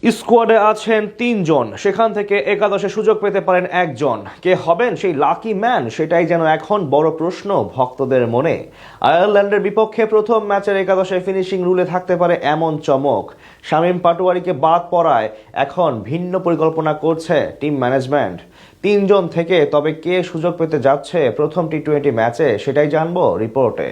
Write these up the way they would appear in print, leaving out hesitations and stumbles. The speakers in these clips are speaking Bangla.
স্কোয়াডে আছেন ৩ জন, সেখান থেকে একাদশে সুযোগ পেতে পারেন একজন। কে হবেন সেই লাকি ম্যান, সেটাই যেন এখন বড় প্রশ্ন ভক্তদের মনে। আয়ারল্যান্ডের বিপক্ষে প্রথম ম্যাচের একাদশে ফিনিশিং রুলে থাকতে পারে এমন চমক। শামীম পাটোয়ারিকে বাদ পড়ায় এখন ভিন্ন পরিকল্পনা করছে টিম ম্যানেজমেন্ট। ৩ জন থেকে তবে কে সুযোগ পেতে যাচ্ছে প্রথম টি-20 ম্যাচে, সেটাই জানবো রিপোর্টে।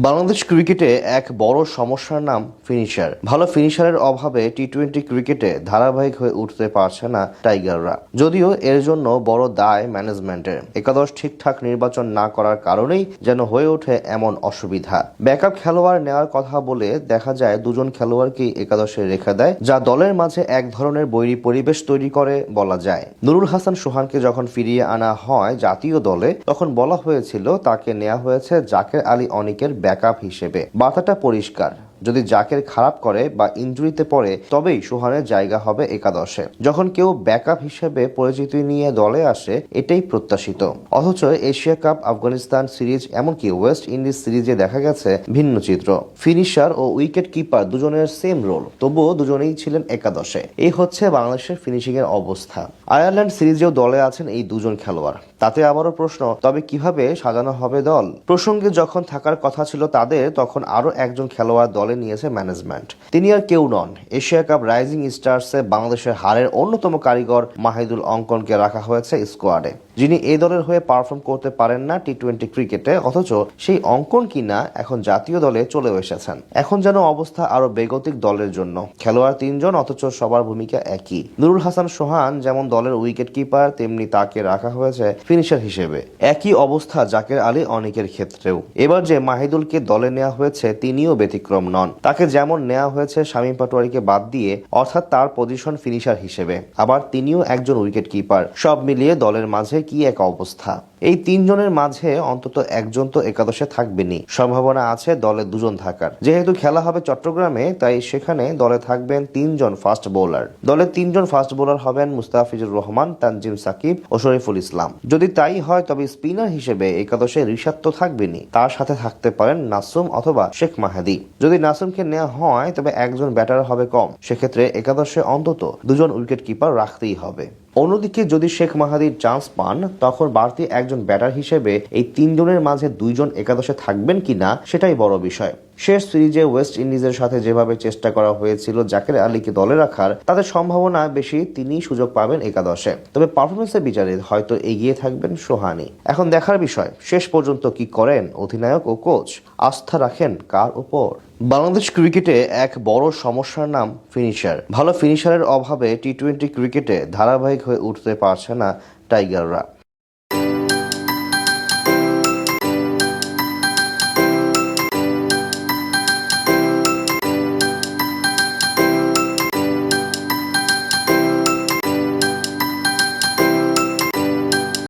বাংলাদেশ ক্রিকেটে এক বড় সমস্যার নাম ফিনিশার। ভালো ফিনিশারের অভাবে টি-20 ক্রিকেটে ধারাবাহিক হয়ে উঠতে পারছে না টাইগাররা। যদিও এর জন্য বড় দায় ম্যানেজমেন্টের। একাদশ ঠিকঠাক নির্বাচন না করার কারণেই যেন হয়ে ওঠে এমন অসুবিধা। ব্যাকআপ খেলোয়াড় নেওয়ার কথা বলে দেখা যায় দুজন খেলোয়াড়কেই একাদশে রেখে দেয়, যা দলের মাঝে এক ধরনের বৈরী পরিবেশ তৈরি করে বলা যায়। নুরুল হাসান সোহানকে যখন ফিরিয়ে আনা হয় জাতীয় দলে, তখন বলা হয়েছিল তাকে নেওয়া হয়েছে জাকের আলী অনিকের ব্যাকআপ হিসেবে। বার্তাটা পরিষ্কার, যদি জাকের খারাপ করে বা ইনজুরিতে পড়ে তবেই সোহানের জায়গা হবে একাদশে। যখন কেউ ব্যাকআপ হিসেবে পরিচিতি নিয়ে দলে আসে, এটাই প্রত্যাশিত। অথচ এশিয়া কাপ, আফগানিস্তান সিরিজ, এমনকি ওয়েস্ট ইন্ডিজ সিরিজে দেখা গেছে ভিন্ন চিত্র। ফিনিশার ও উইকেট কিপার দুজনের সেম রোল, তবুও দুজনেই ছিলেন একাদশে। এই হচ্ছে বাংলাদেশের ফিনিশিং এর অবস্থা। আয়ারল্যান্ড সিরিজেও দলে আছেন এই দুজন খেলোয়াড়। তাতে আবারও প্রশ্ন, তবে কিভাবে সাজানো হবে দল? প্রসঙ্গে যখন থাকার কথা ছিল তাদের, তখন আরো একজন খেলোয়াড় দলে নিয়েছে ম্যানেজমেন্ট। তিনি আর কেউ নন, এশিয়া কাপ রাইজিং স্টার্সে বাংলাদেশের হারের অন্যতম কারিগর মাহিদুল অঙ্কনকে রাখা হয়েছে স্কোয়াডে, যিনি এই দলের হয়ে পারফর্ম করতে পারেন না টি-20 ক্রিকেটে। অথচ সেই অঙ্কন কিনা এখন জাতীয় দলে চলেও এসেছেন। এখন যেন অবস্থা আরো বেগতিক দলের জন্য। খেলোয়াড় ৩ জন, অথচ সবার ভূমিকা একই। নুরুল হাসান সোহান যেমন দলের উইকেট কিপার, তেমনি তাকে রাখা হয়েছে ফিনিশার হিসেবে। একই অবস্থা জাকের আলী অনিকের ক্ষেত্রেও। এবার যে মাহিদুলকে দলে নেওয়া হয়েছে তিনিও ব্যতিক্রম নন। তাকে যেমন নেওয়া হয়েছে শামীম পাটোয়ারিকে বাদ দিয়ে, অর্থাৎ তার পজিশন ফিনিশার হিসেবে, আবার তিনিও একজন উইকেট কিপার। সব মিলিয়ে দলের মাঝে কি এক অবস্থা। এই ৩ জনের মাঝে অন্তত একজন তো একাদশে থাকবেনই। সম্ভাবনা আছে দলে 2 জন থাকার। যেহেতু খেলা হবে চট্টগ্রামে, তাই সেখানে দলে থাকবেন 3 জন ফাস্ট বোলার। দলে 3 জন ফাস্ট বোলার হবেন মুস্তাফিজুর রহমান, তানজিম সাকিব ও শরীফুল ইসলাম। যদি তাই হয় তবে স্পিনার হিসেবে একাদশে রিশাদ তো থাকবেনই, তার সাথে থাকতে পারেন নাসুম অথবা শেখ মাহাদি। যদি নাসুমকে নেওয়া হয় তবে একজন ব্যাটার হবে কম। সেক্ষেত্রে একাদশে অন্তত 2 জন উইকেট কিপার রাখতেই হবে। অন্যদিকে যদি শেখ মাহাদির চান্স পান, তখন বাড়তি একজন ব্যাটার হিসেবে এই 3 জনের মাঝে 2 জন একাদশে থাকবেন কিনা সেটাই বড় বিষয়। শেষ সিরিজে ওয়েস্ট ইন্ডিজের সাথে যেভাবে চেষ্টা করা হয়েছিল জাকের আলীকে দলে রাখার, তাদের সম্ভাবনা বেশি তিনিই সুযোগ পাবেন একাদশে। তবে পারফরমেন্সের বিচারে হয়তো এগিয়ে থাকবেন সোহানি। এখন দেখার বিষয় শেষ পর্যন্ত কি করেন অধিনায়ক ও কোচ। আস্থা রাখেন কার উপর? বাংলাদেশ ক্রিকেটে এক বড় সমস্যার নাম ফিনিশার। ভালো ফিনিশারের অভাবে টি-20 ক্রিকেটে ধারাবাহিক হয়ে উঠতে পারছে না টাইগাররা।